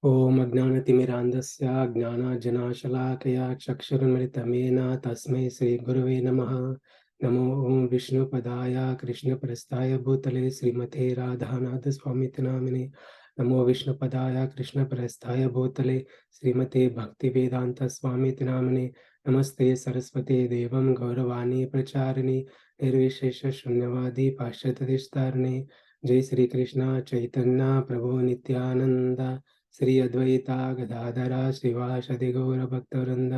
ओम अज्ञानतिमिरान्धस्य ज्ञानाञ्जनशलाकया चक्षुरुन्मिलितं येन तस्मै श्रीगुरवे नमः। नमो ओं विष्णुपदाय कृष्णप्रस्थाय भूतले श्रीमते राधानाथस्वामिति नामिने। नमो विष्णुपदाय कृष्णप्रस्थाय भूतले श्रीमते भक्तिवेदान्तस्वामिति नामिने। नमस्ते सरस्वते देवं गौरवाणी प्रचारिणे निर्विशेष शून्यवादी पाश्चात्यदेशतारिणे। जय श्री कृष्ण चैतन्य प्रभु नित्यानंद श्री अद्वैता गदाधरा श्रीवासदि गौरभक्तवृंद।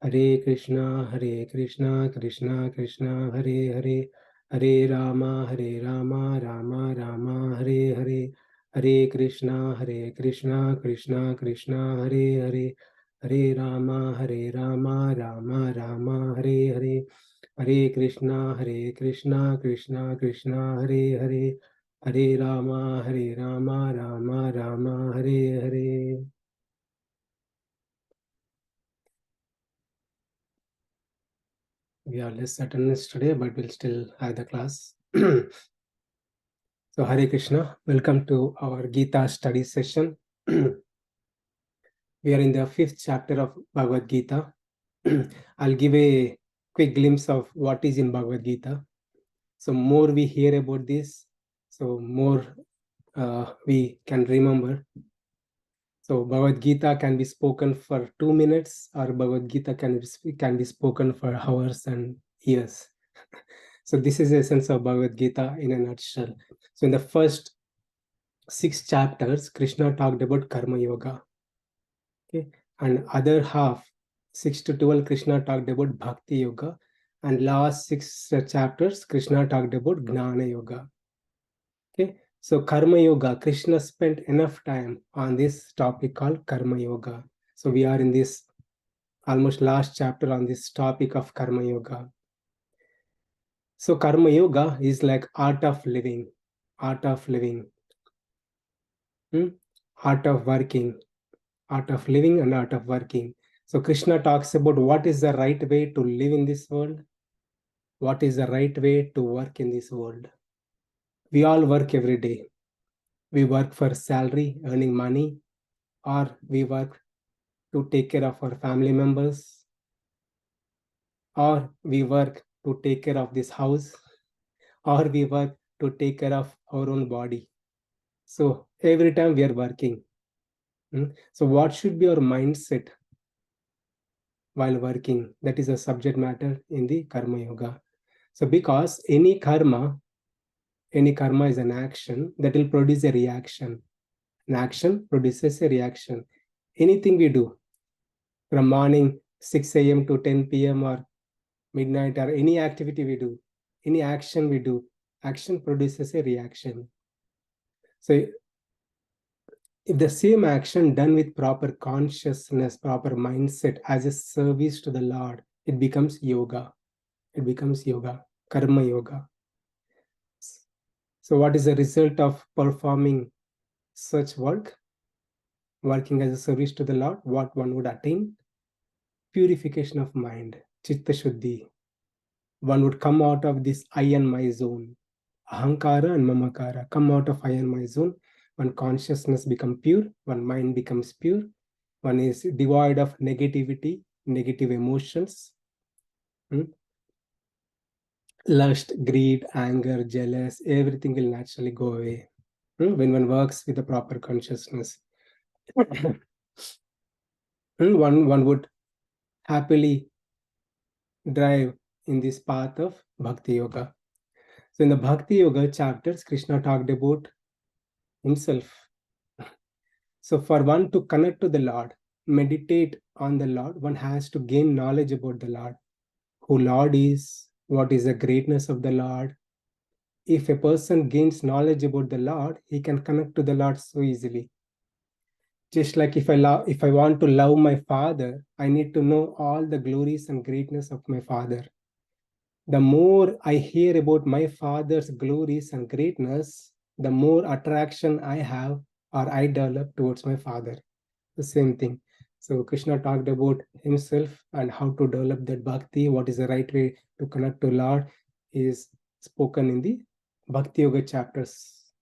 हरे कृष्णा कृष्णा कृष्णा हरे हरे, हरे राम राम राम हरे हरे। हरे कृष्णा कृष्णा कृष्णा हरे हरे, हरे राम राम राम हरे हरे। हरे कृष्णा कृष्णा कृष्णा हरे हरे, हरे Ram Ram Ram Hare Hare. We are less attendance today, but we'll still have the class. So Hare Krishna, welcome to our Gita study session. We are in the 5th chapter of Bhagavad Gita. I'll give a quick glimpse of what is in Bhagavad Gita. So more we hear about this, so more we can remember. So Bhagavad Gita can be spoken for 2 minutes, or Bhagavad Gita can be spoken for hours and years. So this is the essence of Bhagavad Gita in a nutshell. So in the first 6 chapters, Krishna talked about Karma Yoga. Okay, and other half, 6 to 12, Krishna talked about Bhakti Yoga, and last 6 chapters, Krishna talked about Gnana Yoga. Okay, so Karma Yoga, Krishna spent enough time on this topic called Karma Yoga. So we are in this almost last chapter on this topic of Karma Yoga. So Karma Yoga is like art of living, art of living, art of working, art of living and art of working. So Krishna talks about what is the right way to live in this world, what is the right way to work in this world. We all work every day. We work for salary, earning money, or we work to take care of our family members, or we work to take care of this house, or we work to take care of our own body. So every time we are working. So what should be our mindset while working? That is a subject matter in the Karma Yoga. So because any karma is an action that will produce a reaction. An action produces a reaction. Anything we do from morning 6 a.m. to 10 p.m. or midnight, or any activity we do, any action we do, action produces a reaction. So if the same action done with proper consciousness, proper mindset as a service to the Lord, it becomes yoga. It becomes yoga, karma yoga. So what is the result of performing such work? Working as a service to the Lord, what one would attain? Purification of mind, chitta shuddhi. One would come out of this I and my zone. Ahankara and mamakara come out of I and my zone. When consciousness becomes pure, when mind becomes pure, one is devoid of negativity, negative emotions, lust, greed, anger, jealous, everything will naturally go away when one works with a proper consciousness. One would happily drive in this path of Bhakti Yoga. So in the Bhakti Yoga chapters, Krishna talked about himself. So for one to connect to the Lord, meditate on the Lord, one has to gain knowledge about the Lord, who Lord is, what is the greatness of the Lord. If a person gains knowledge about the Lord, he can connect to the Lord so easily. Just like if I want to love my father, I need to know all the glories and greatness of my father. The more I hear about my father's glories and greatness, the more attraction I have or I develop towards my father. The same thing. So Krishna talked about himself and how to develop that bhakti, what is the right way to connect to Lord, is spoken in the Bhakti Yoga chapters.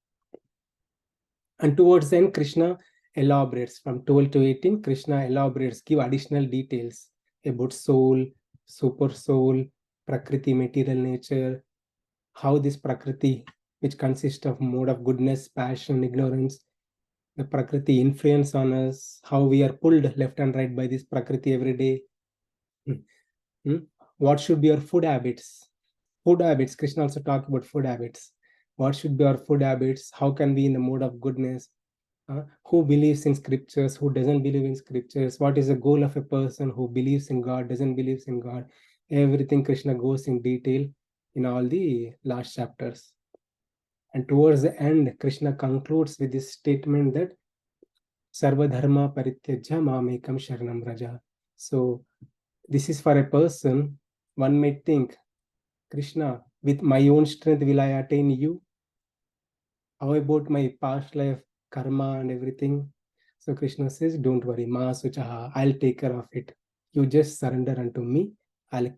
And towards the end, Krishna elaborates from 12 to 18. Krishna elaborates, give additional details about soul, super soul, prakriti, material nature, how this prakriti, which consists of mode of goodness, passion, ignorance, the prakriti influence on us, how we are pulled left and right by this prakriti every day. Hmm? What should be our food habits? Food habits. Krishna also talked about food habits. What should be our food habits? How can we in the mode of goodness? Who believes in scriptures? Who doesn't believe in scriptures? What is the goal of a person who believes in God, doesn't believe in God? Everything Krishna goes in detail in all the last chapters. And towards the end, Krishna concludes with this statement that Sarva dharma parityajya mamekam sharanam raja. So this is for a person. One may think, Krishna, with my own strength will I attain you? How about my past life, karma and everything? So Krishna says, don't worry, ma suchaha, I'll take care of it. You just surrender unto me. I'll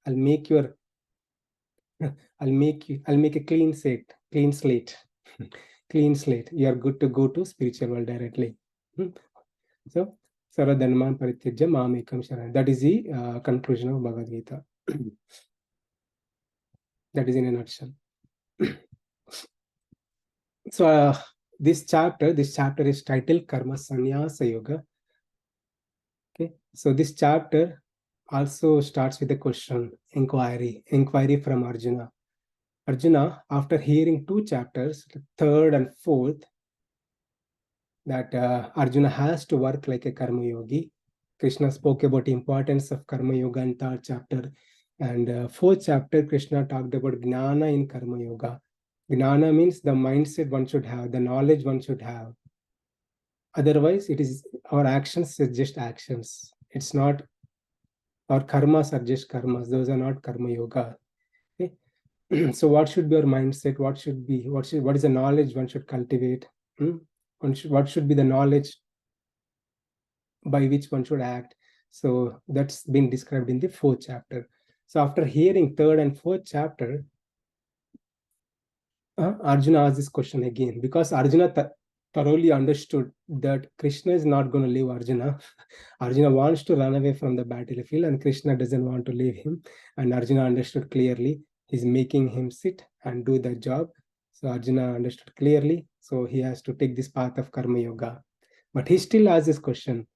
make your, I'll make a clean slate, clean slate. You are good to go to spiritual world directly. So, Saradhanman Parityaja Mamekam Sharan. That is the conclusion of Bhagavad Gita. That is in a nutshell. So, this chapter is titled Karma Sannyasa Yoga. Okay, so this chapter also starts with a question, inquiry from Arjuna. Arjuna, after hearing two chapters, third and fourth, that Arjuna has to work like a karma yogi. Krishna spoke about the importance of karma yoga in third chapter. And fourth chapter, Krishna talked about gnana in karma yoga. Gnana means the mindset one should have, the knowledge one should have. Otherwise, it is our actions are just actions. It's not our karmas are just karmas. Those are not karma yoga. Okay? So what should be our mindset? What is the knowledge one should cultivate? What should be the knowledge by which one should act? So that's been described in the fourth chapter. So after hearing third and fourth chapter, Arjuna asked this question again, because Arjuna thoroughly understood that Krishna is not going to leave Arjuna. Arjuna wants to run away from the battlefield and Krishna doesn't want to leave him. And Arjuna understood clearly, he's making him sit and do the job. So Arjuna understood clearly, so he has to take this path of karma yoga. But he still asks this question.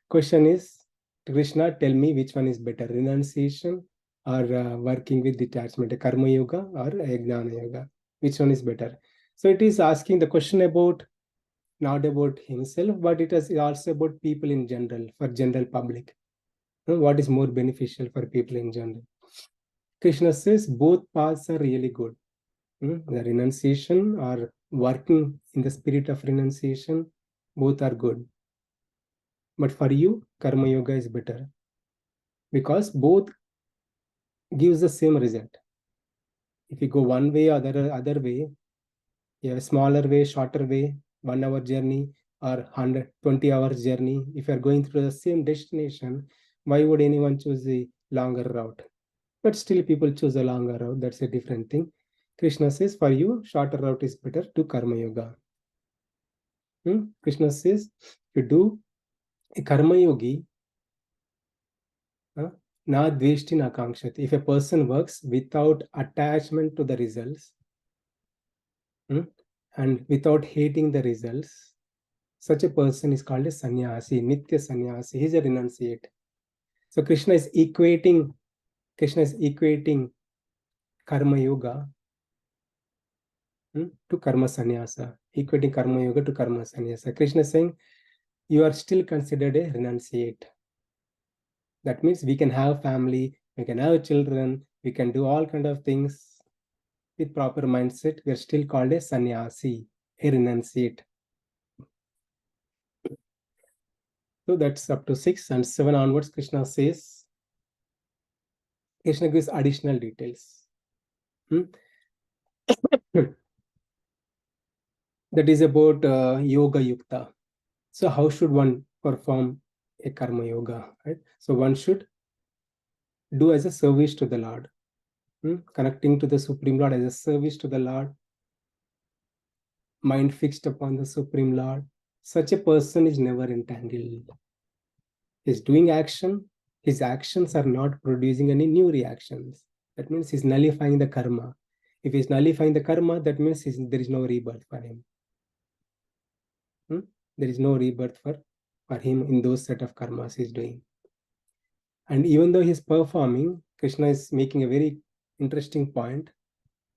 Question is, Krishna, tell me which one is better, renunciation or working with detachment, a karma yoga or a jnana yoga? Which one is better? So it is asking the question about, not about himself, but it is also about people in general, for general public. What is more beneficial for people in general? Krishna says both paths are really good. The renunciation or working in the spirit of renunciation, both are good. But for you, karma yoga is better because both gives the same result. If you go one way or the other way, you have a smaller way, shorter way, 1 hour journey or 120 hours journey. If you are going through the same destination, why would anyone choose the longer route? But still people choose a longer route. That's a different thing. Krishna says for you, shorter route is better to karma yoga. Krishna says you do a karma yogi, na dveshti na kankshati. If a person works without attachment to the results and without hating the results, such a person is called a sannyasi, nitya sannyasi. He's a renunciate. So Krishna is equating karma yoga to karma sannyasa, equating karma yoga to karma sannyasa. Krishna is saying you are still considered a renunciate. That means we can have family, we can have children, we can do all kind of things with proper mindset. We are still called a sannyasi, a renunciate. So that's up to 6 and 7 onwards. Krishna gives additional details. That is about yoga yukta. So how should one perform a karma yoga, right? So one should do as a service to the Lord, connecting to the Supreme Lord as a service to the Lord. mind fixed upon the Supreme Lord, such a person is never entangled. He's doing action, his actions are not producing any new reactions. That means he's nullifying the karma. If he's nullifying the karma, that means there is no rebirth for him. There is no rebirth for him in those set of karmas he's doing. And even though he's performing, Krishna is making a very interesting point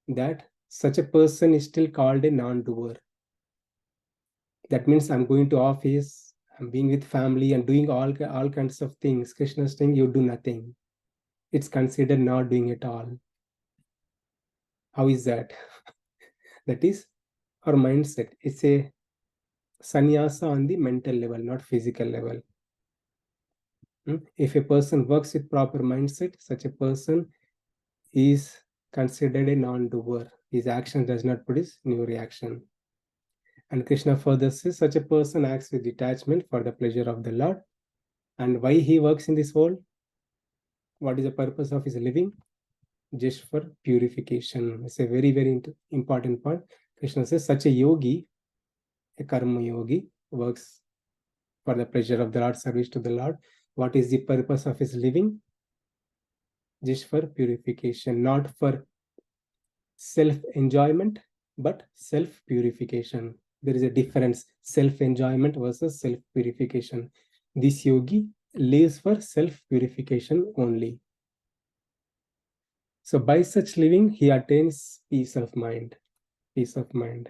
that such a person is still called a non-doer. That means I'm going to office, I'm being with family and doing all kinds of things. Krishna is saying you do nothing. It's considered not doing it all. How is that? That is our mindset. It's a sannyasa on the mental level, not physical level. If a person works with proper mindset, such a person is considered a non-doer. His action does not produce new reaction. And Krishna further says, such a person acts with detachment for the pleasure of the Lord. And why he works in this world? What is the purpose of his living? Just for purification. It's a very, very important point. Krishna says, such a yogi, a karma yogi, works for the pleasure of the Lord, service to the Lord. What is the purpose of his living? Just for purification, not for self-enjoyment, but self-purification. There is a difference, self-enjoyment versus self-purification. This yogi lives for self-purification only. So by such living, he attains peace of mind. Peace of mind.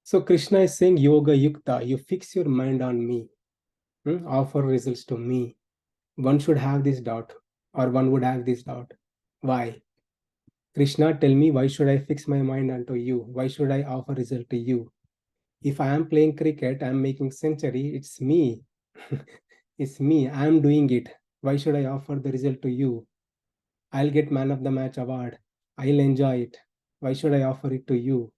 So Krishna is saying, Yoga Yukta, you fix your mind on me. Offer results to me. One should have this doubt, or one would have this doubt. Why? Krishna, tell me, why should I fix my mind unto you? Why should I offer result to you? If I am playing cricket, I am making century, it's me. It's me, I am doing it. Why should I offer the result to you? I'll get man of the match award. I'll enjoy it. Why should I offer it to you?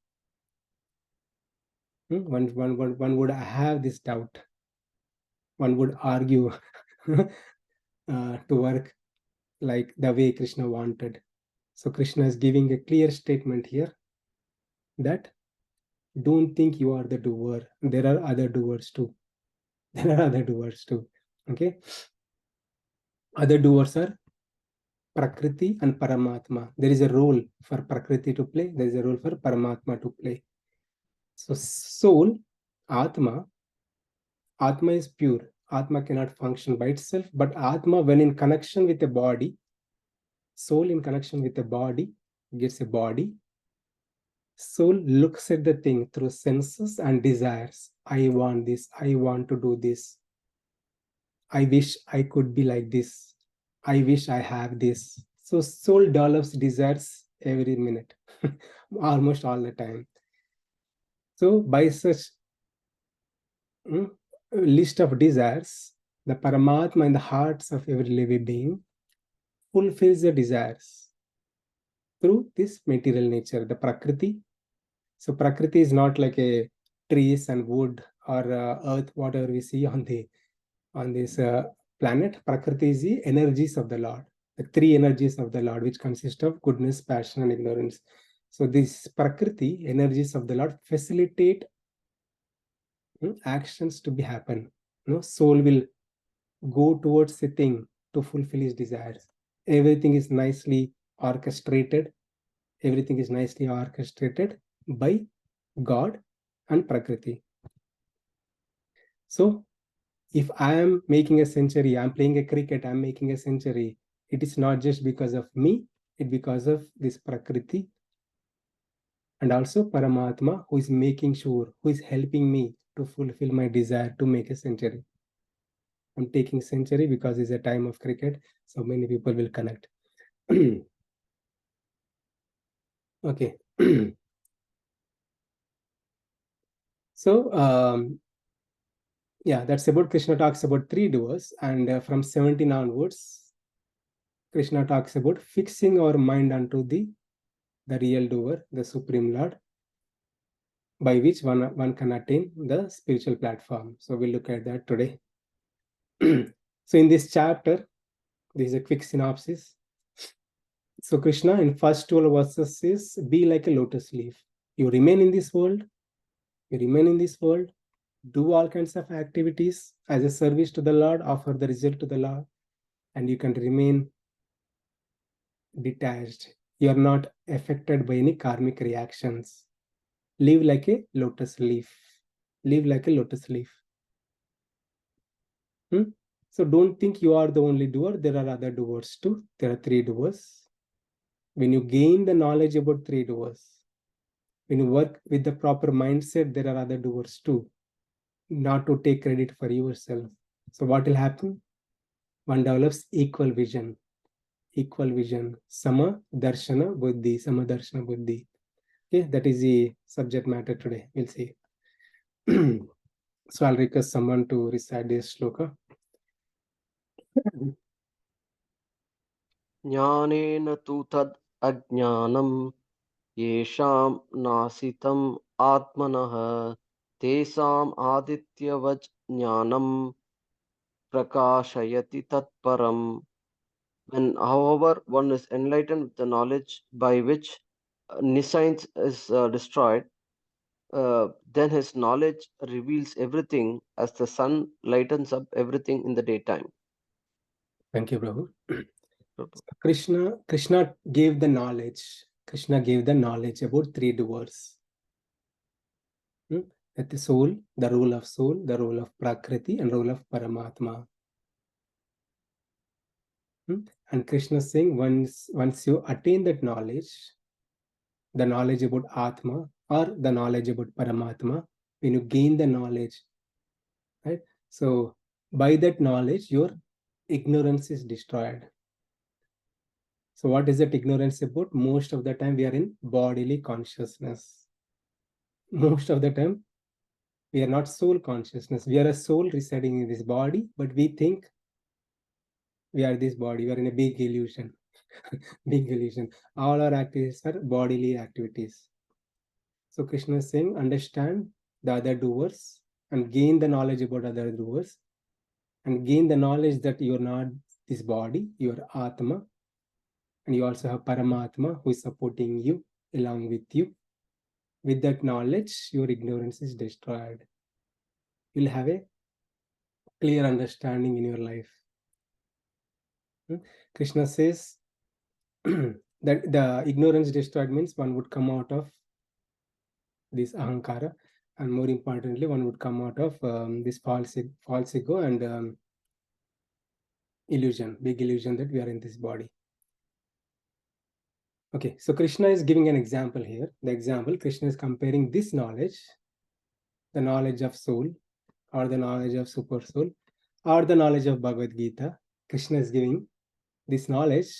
One would have this doubt. One would argue to work like the way Krishna wanted. So Krishna is giving a clear statement here that don't think you are the doer. There are other doers too. There are other doers too. Okay. Other doers are Prakriti and Paramatma. There is a role for Prakriti to play. There is a role for Paramatma to play. So soul, Atma is pure. Atma cannot function by itself, but Atma, when in connection with the body, soul in connection with the body, gets a body. Soul looks at the thing through senses and desires. I want this. I want to do this. I wish I could be like this. I wish I have this. So soul develops desires every minute, almost all the time. So by such list of desires, the Paramatma in the hearts of every living being fulfills the desires through this material nature, the Prakriti. So Prakriti is not like a trees and wood or earth, whatever we see on this planet. Prakriti is the energies of the Lord, the three energies of the Lord, which consist of goodness, passion, and ignorance. So these Prakriti, energies of the Lord, facilitate actions to be happen. Soul will go towards a thing to fulfill his desires. Everything is nicely orchestrated. Everything is nicely orchestrated by God and Prakriti. So if I am making a century, I'm playing a cricket, I'm making a century, it is not just because of me, it's because of this Prakriti and also Paramatma, who is making sure, who is helping me to fulfill my desire to make a century. I'm taking century because it's a time of cricket, so many people will connect. Okay. So yeah, that's about Krishna talks about three doers, and from 17 onwards, Krishna talks about fixing our mind onto the real doer, the Supreme Lord, by which one can attain the spiritual platform. So we'll look at that today. So in this chapter, this is a quick synopsis. So Krishna in first 12 verses says, be like a lotus leaf. You remain in this world, you remain in this world, do all kinds of activities as a service to the Lord, offer the result to the Lord, and you can remain detached. You are not affected by any karmic reactions. Live like a lotus leaf. Live like a lotus leaf. So don't think you are the only doer. There are other doers too. There are three doers. When you gain the knowledge about three doers, when you work with the proper mindset, there are other doers too. Not to take credit for yourself. So what will happen? One develops equal vision. Equal vision. Sama darshana buddhi. Sama darshana buddhi. Okay, that is the subject matter today. We'll see. So I'll request someone to recite this shloka. ज्ञानेन तु तद् अज्ञानं येषां नासितं आत्मनः तेषाम् आदित्यवज् ज्ञानं प्रकाशयति तत्परम्. When, however, one is enlightened with the knowledge by which nescience is destroyed, then his knowledge reveals everything as the sun lightens up everything in the daytime. Thank you, Prabhu. Krishna gave the knowledge. Krishna gave the knowledge about three doers. That the soul, the role of soul, the role of Prakriti, and role of Paramatma. And Krishna is saying, once you attain that knowledge, the knowledge about Atma or the knowledge about Paramatma, when you gain the knowledge, right? So by that knowledge, your ignorance is destroyed. So what is that ignorance about? Most of the time we are in bodily consciousness. Most of the time we are not soul consciousness. We are a soul residing in this body, but we think we are this body. We are in a big illusion. Big illusion. All our activities are bodily activities. So Krishna is saying, understand the other doers and gain the knowledge about other doers, and gain the knowledge that you are not this body, you are Atma, and you also have Paramatma who is supporting you along with you. With that knowledge, your ignorance is destroyed. You'll have a clear understanding in your life. Krishna says that the ignorance destroyed means one would come out of this ahankara, and more importantly, one would come out of this false ego and illusion, big illusion that we are in this body. Okay, so Krishna is giving an example here. The example, Krishna is comparing this knowledge, the knowledge of soul, or the knowledge of super soul, or the knowledge of Bhagavad Gita. Krishna is giving this knowledge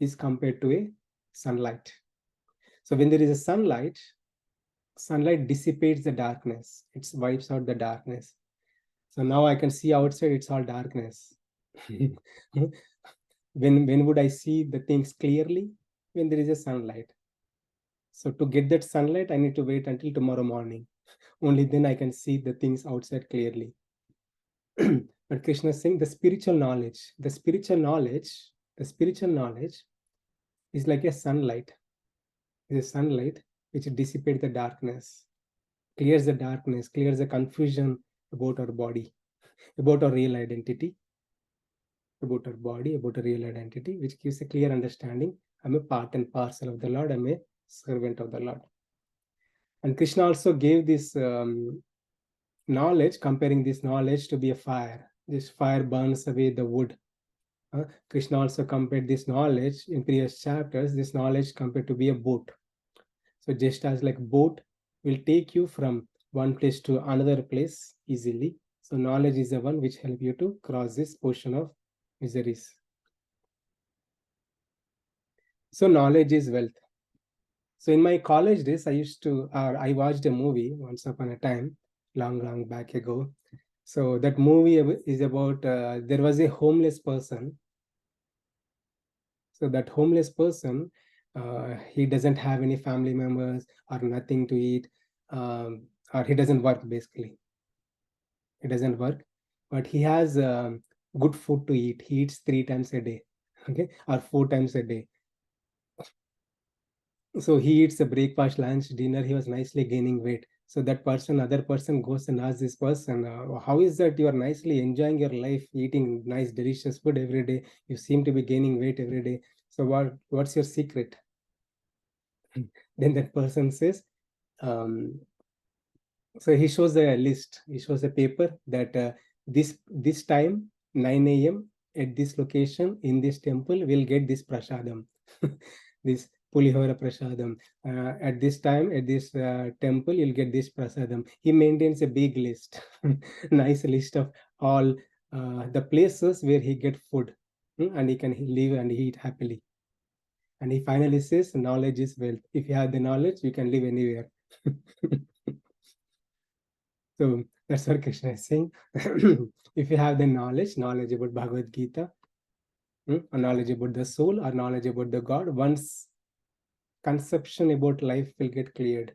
is compared to a sunlight. So when there is a sunlight dissipates the darkness. It wipes out the darkness. So now I can see outside, it's all darkness. When would I see the things clearly? When there is a sunlight. So to get that sunlight, I need to wait until tomorrow morning. Only then I can see the things outside clearly. But Krishna is saying the spiritual knowledge is like a sunlight. It's a sunlight which dissipates the darkness, clears the darkness, clears the confusion about our body, about our real identity, about our body, about a real identity, which gives a clear understanding. I'm a part and parcel of the Lord. I'm a servant of the Lord. And Krishna also gave this knowledge, comparing this knowledge to be a fire. This fire burns away the wood. Krishna also compared this knowledge in previous chapters, this knowledge compared to be a boat. So just as like boat will take you from one place to another place easily, so knowledge is the one which help you to cross this portion of miseries. So knowledge is wealth. So in my college days, I watched a movie once upon a time, long back ago. So that movie is about, there was a homeless person. So that homeless person, he doesn't have any family members or nothing to eat, or he doesn't work basically. He doesn't work, but he has good food to eat. He eats 3 times a day, okay, or 4 times a day. So he eats a breakfast, lunch, dinner. He was nicely gaining weight. So that person, other person goes and asks this person, how is that you are nicely enjoying your life, eating nice, delicious food every day? You seem to be gaining weight every day. So what's your secret? Then that person says, um, so he shows a list. He shows a paper that this time 9 a.m. at this location in this temple will get this prasadam, this pulihora prasadam. At this time at this temple you'll get this prasadam. He maintains a big list, nice list of all the places where he get food, and he can live and eat happily. And he finally says, knowledge is wealth. If you have the knowledge, you can live anywhere. So that's what Krishna is saying. If you have the knowledge about Bhagavad Gita, or knowledge about the soul, or knowledge about the God, one's conception about life will get cleared.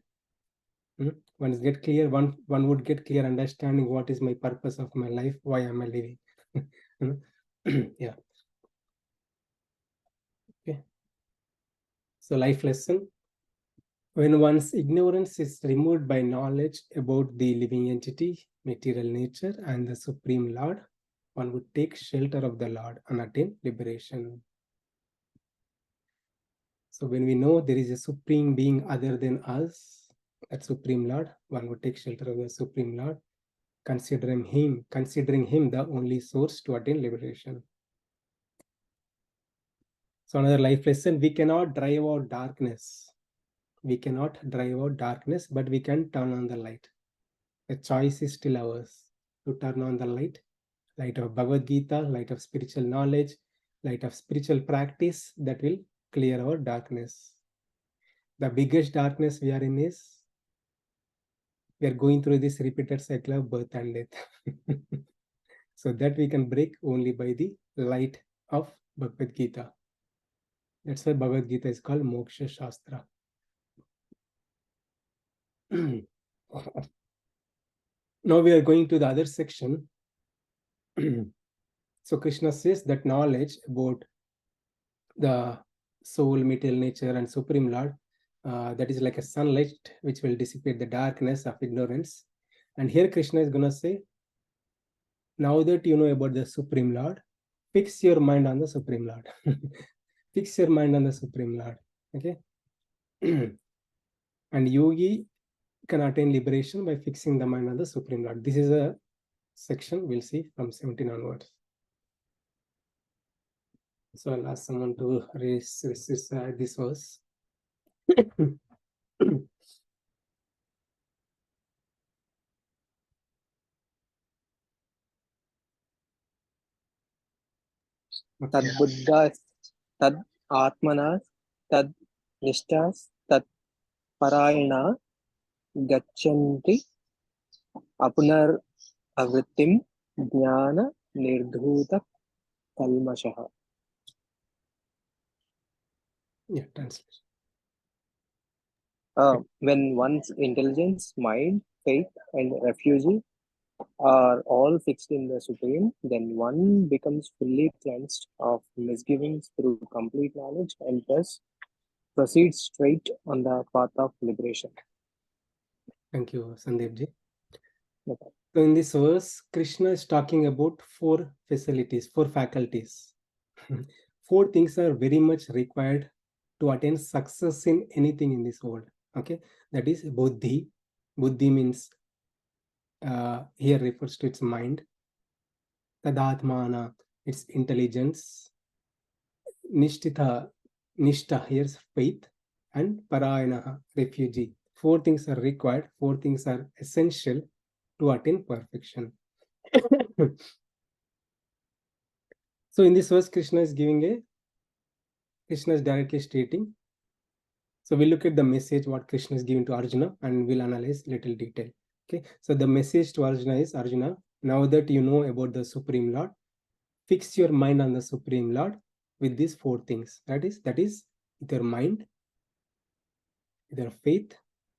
Once get clear, one would get clear understanding what is my purpose of my life, why am I living. Yeah. Okay. So life lesson. When one's ignorance is removed by knowledge about the living entity, material nature, and the Supreme Lord, one would take shelter of the Lord and attain liberation. So when we know there is a Supreme Being other than us, that Supreme Lord, one would take shelter of the Supreme Lord, considering him the only source to attain liberation. So another life lesson, we cannot drive out darkness. We cannot drive out darkness, but we can turn on the light. The choice is still ours to turn on the light of Bhagavad Gita, light of spiritual knowledge, light of spiritual practice that will clear our darkness. The biggest darkness we are in is we are going through this repeated cycle of birth and death. So that we can break only by the light of Bhagavad Gita. That's why Bhagavad Gita is called Moksha Shastra. Now we are going to the other section. So Krishna says that knowledge about the soul, material nature, and Supreme Lord, that is like a sunlight which will dissipate the darkness of ignorance. And here Krishna is going to say, now that you know about the Supreme Lord, fix your mind on the Supreme Lord. Fix your mind on the Supreme Lord. Okay. And yogi can attain liberation by fixing the mind on the Supreme Lord. This is a section we'll see from 17 onwards. So I'll ask someone to raise this verse. Tad buddhas, tad atmanas, tad nishtas, tad parayana gachanti apunar avrittim dhyana nirdhuta kalmashaha. Yeah, translation. When one's intelligence, mind, faith, and refugee are all fixed in the Supreme, then one becomes fully cleansed of misgivings through complete knowledge and thus proceeds straight on the path of liberation. Thank you, Sandeep ji. Okay. So in this verse, Krishna is talking about 4 facilities, 4 faculties. 4 things are very much required to attain success in anything in this world. Okay, that is buddhi. Buddhi means here refers to its mind. Tadatmana, its intelligence. Nishtha, here's faith, and parayana, refugee. 4 things are required. 4 things are essential to attain perfection. So in this verse, Krishna is directly stating. So we'll look at the message what Krishna is giving to Arjuna, and we'll analyze little detail. Okay, so the message to Arjuna is, Arjuna, now that you know about the Supreme Lord, fix your mind on the Supreme Lord with these 4 things. That is with your mind, with your faith,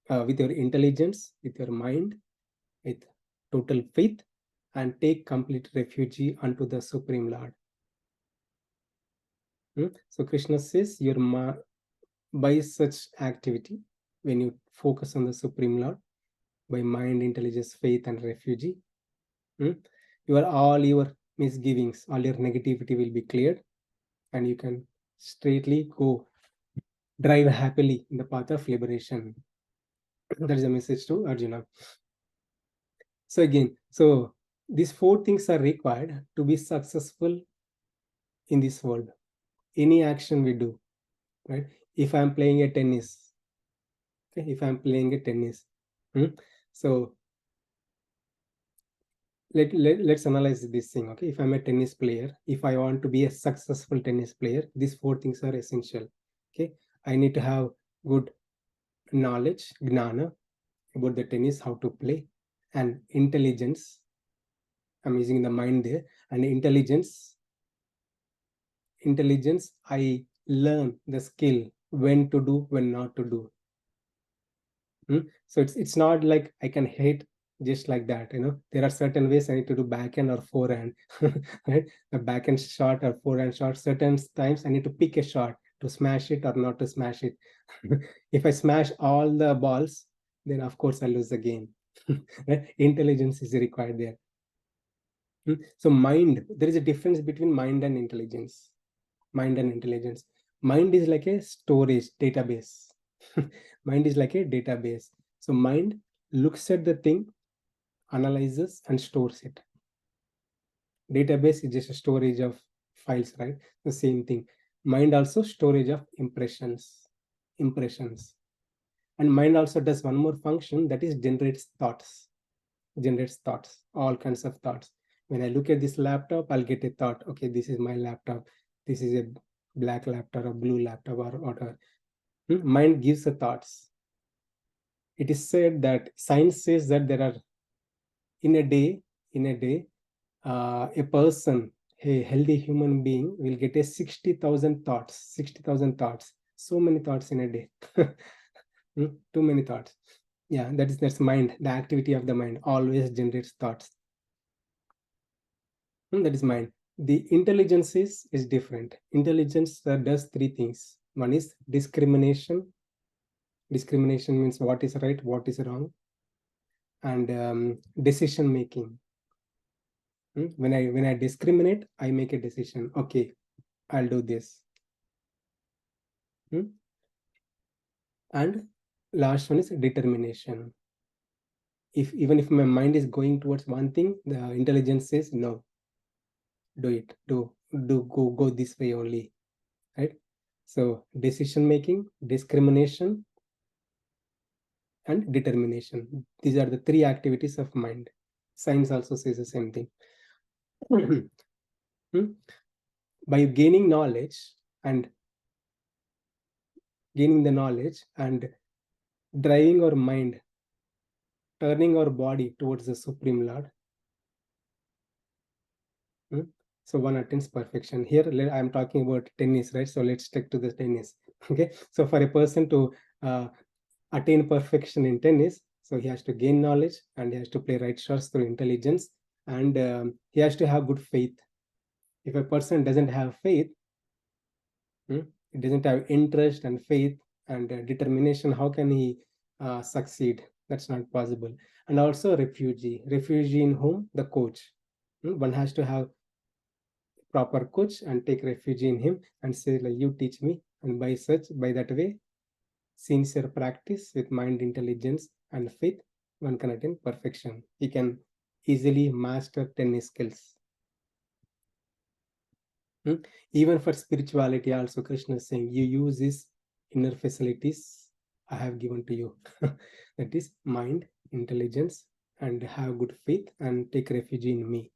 with your intelligence, with your mind, with total faith, and take complete refuge unto the Supreme Lord. So Krishna says, your by such activity, when you focus on the Supreme Lord, by mind, intelligence, faith, and refuge, all your misgivings, all your negativity will be cleared, and you can straightly go drive happily in the path of liberation. That is a message to Arjuna. So again, so these 4 things are required to be successful in this world. Any action we do, right? If I'm playing a tennis, okay, if I'm playing a tennis, so let's analyze this thing. Okay, if I'm a tennis player, if I want to be a successful tennis player, these 4 things are essential. Okay, I need to have good knowledge, gnana, about the tennis, how to play, and intelligence. I'm using the mind there, and intelligence. I learn the skill when to do, when not to do. So it's not like I can hit just like that. There are certain ways I need to do backhand or forehand, right? A backhand shot or forehand shot. Certain times I need to pick a shot to smash it or not to smash it. If I smash all the balls, then of course I lose the game. Right? Intelligence is required there. So mind, there is a difference between mind and intelligence. Mind and intelligence. Mind is like a storage database. Mind is like a database. So mind looks at the thing, analyzes, and stores it. Database is just a storage of files, right? The same thing. Mind also storage of impressions. And mind also does one more function, that is generates thoughts. All kinds of thoughts. When I look at this laptop, I'll get a thought, okay, this is my laptop. This is a black laptop or blue laptop or whatever. Mind gives the thoughts. It is said that science says that there are in a day, a person, a healthy human being will get a 60,000 thoughts. 60,000 thoughts. So many thoughts in a day. Too many thoughts. Yeah, that's mind. The activity of the mind always generates thoughts. That is mind. The intelligence is different. Intelligence does 3 things. One is discrimination. Discrimination means what is right, what is wrong, and decision making. When I discriminate, I make a decision. Okay, I'll do this. And last one is determination. Even if my mind is going towards one thing, the intelligence says no. Do it. Go this way only. Right? So decision making, discrimination, and determination. These are the 3 activities of mind. Science also says the same thing. By gaining knowledge and driving our mind, turning our body towards the Supreme Lord. So one attains perfection. Here I'm talking about tennis, right? So let's stick to the tennis. Okay. So for a person to attain perfection in tennis, so he has to gain knowledge and he has to play right shots through intelligence, and he has to have good faith. If a person doesn't have faith, it doesn't have interest and faith and determination, how can he succeed? That's not possible. And also refugee in whom? The coach. One has to have proper coach and take refuge in him and say, like, you teach me, and by that way, sincere practice with mind, intelligence, and faith, one can attain perfection. He can easily master tennis skills. Even for spirituality also, Krishna is saying, you use these inner facilities I have given to you. That is mind, intelligence, and have good faith and take refuge in me.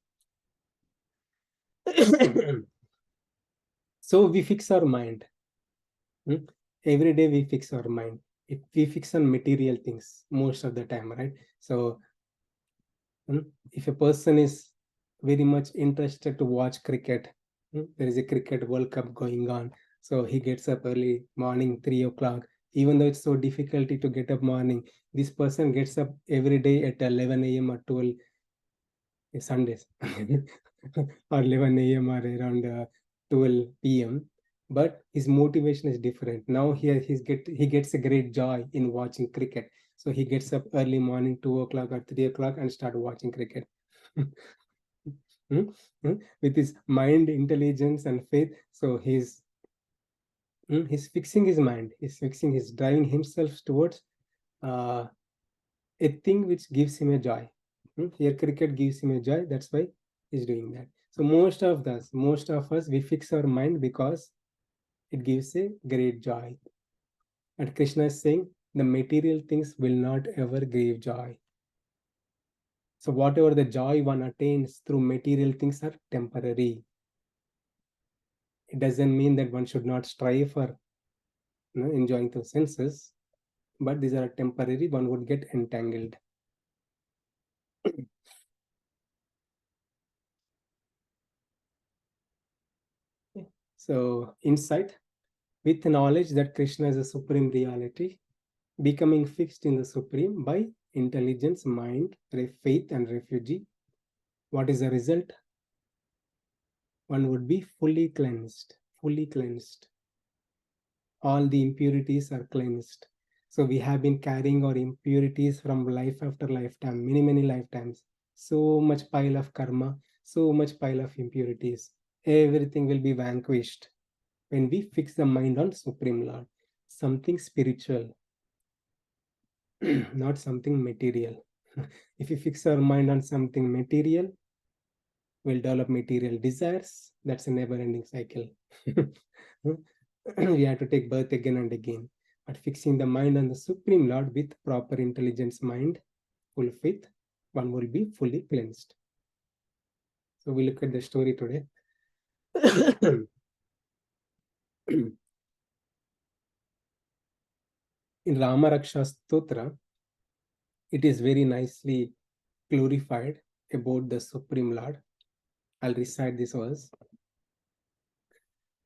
So we fix our mind. Every day we fix our mind. If we fix on material things most of the time, right? So if a person is very much interested to watch cricket, there is a cricket World Cup going on, so he gets up early morning 3 o'clock. Even though it's so difficult to get up morning, this person gets up every day at 11 a.m. or 12 Sundays or 11 a.m. or around 12 p.m. but his motivation is different. Now here he gets a great joy in watching cricket. So he gets up early morning, 2 o'clock or 3 o'clock, and start watching cricket. With his mind, intelligence, and faith. So he's fixing his mind. He's driving himself towards uh, a thing which gives him a joy. Here, cricket gives him a joy. That's why he's doing that. So most of us, we fix our mind because it gives a great joy. And Krishna is saying the material things will not ever give joy. So whatever the joy one attains through material things are temporary. It doesn't mean that one should not strive for enjoying the senses, but these are temporary. One would get entangled. So insight, with knowledge that Krishna is a supreme reality, becoming fixed in the supreme by intelligence, mind, faith, and refugee. What is the result? One would be fully cleansed. All the impurities are cleansed. So we have been carrying our impurities from life after lifetime, many lifetimes. So much pile of karma, so much pile of impurities. Everything will be vanquished when we fix the mind on Supreme Lord, something spiritual, not something material. If we fix our mind on something material, we'll develop material desires. That's a never-ending cycle. We have to take birth again and again. But fixing the mind on the Supreme Lord with proper intelligence mind, full faith, one will be fully cleansed. So we look at the story today. In Rama Raksha Stotra, it is very nicely glorified about the Supreme Lord. I'll recite this verse.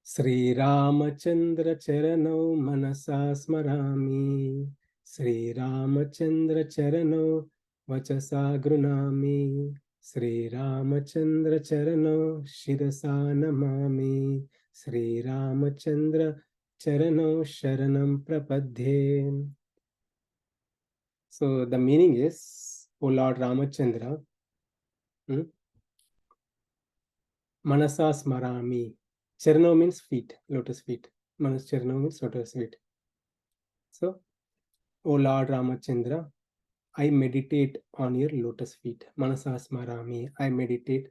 Sri Ramachandra Charano Manasa Smarami. Sri Ramachandra Charano Vachasa Grunami. Sri Ramachandra Charano Shirasa Namami. Sri Ramachandra Charano Sharanam Prapadhe. So the meaning is, O Lord Ramachandra, Manasa Smarami. Charano means feet, lotus feet. Manas Charano means lotus feet. So, O Lord Ramachandra, I meditate on your lotus feet. Manasa Smarami. I meditate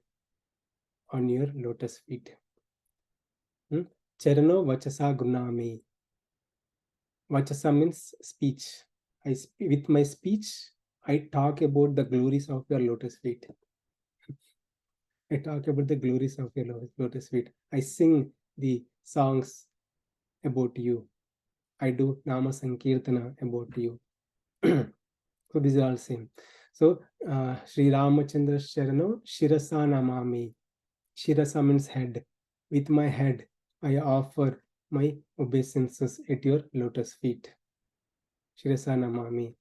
on your lotus feet. Charano Vachasa Gunami. Vachasa means speech. With my speech, I talk about the glories of your lotus feet. I talk about the glories of your lotus feet. I sing the songs about you. I do Nama Sankirtana about you. So these are all same. So Sri Ramachandra Sharano Shirasa Namami. Shirasa means head. With my head, I offer my obeisances at your lotus feet. Shirasa Namami.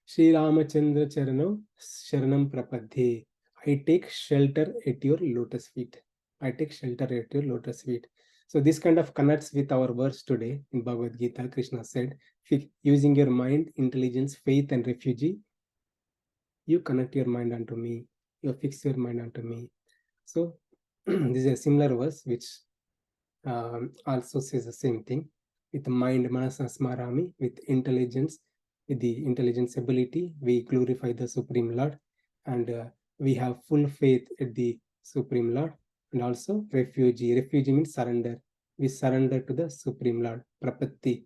Sri Ramachandra Charano Sharanam Prapadhe. I take shelter at your lotus feet. I take shelter at your lotus feet. So this kind of connects with our verse today in Bhagavad Gita. Krishna said, using your mind, intelligence, faith, and refugee, you connect your mind unto me. You fix your mind unto me. So this is a similar verse which also says the same thing. With mind, manasa smarami, with intelligence, with the intelligence ability, we glorify the Supreme Lord, and we have full faith at the Supreme Lord. And also refugee. Refugee means surrender. We surrender to the Supreme Lord. Prapatti.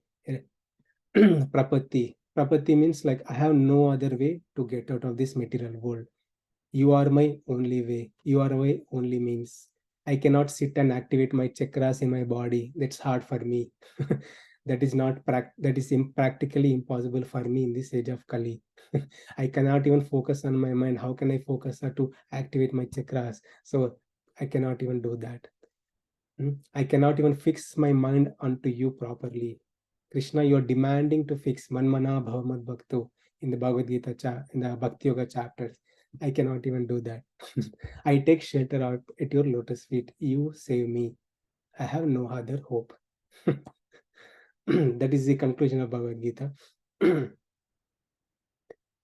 Prapatti. Prapatti means like I have no other way to get out of this material world. You are my only way. You are my only means. I cannot sit and activate my chakras in my body. That's hard for me. That is not that is practically impossible for me in this age of Kali. I cannot even focus on my mind. How can I focus to activate my chakras? So I cannot even do that. I cannot even fix my mind onto you properly. Krishna, you are demanding to fix Manmana Bhavamad Bhakto in the Bhagavad Gita, in the Bhakti Yoga chapters. I cannot even do that. I take shelter out at your lotus feet. You save me. I have no other hope. That is the conclusion of Bhagavad Gita.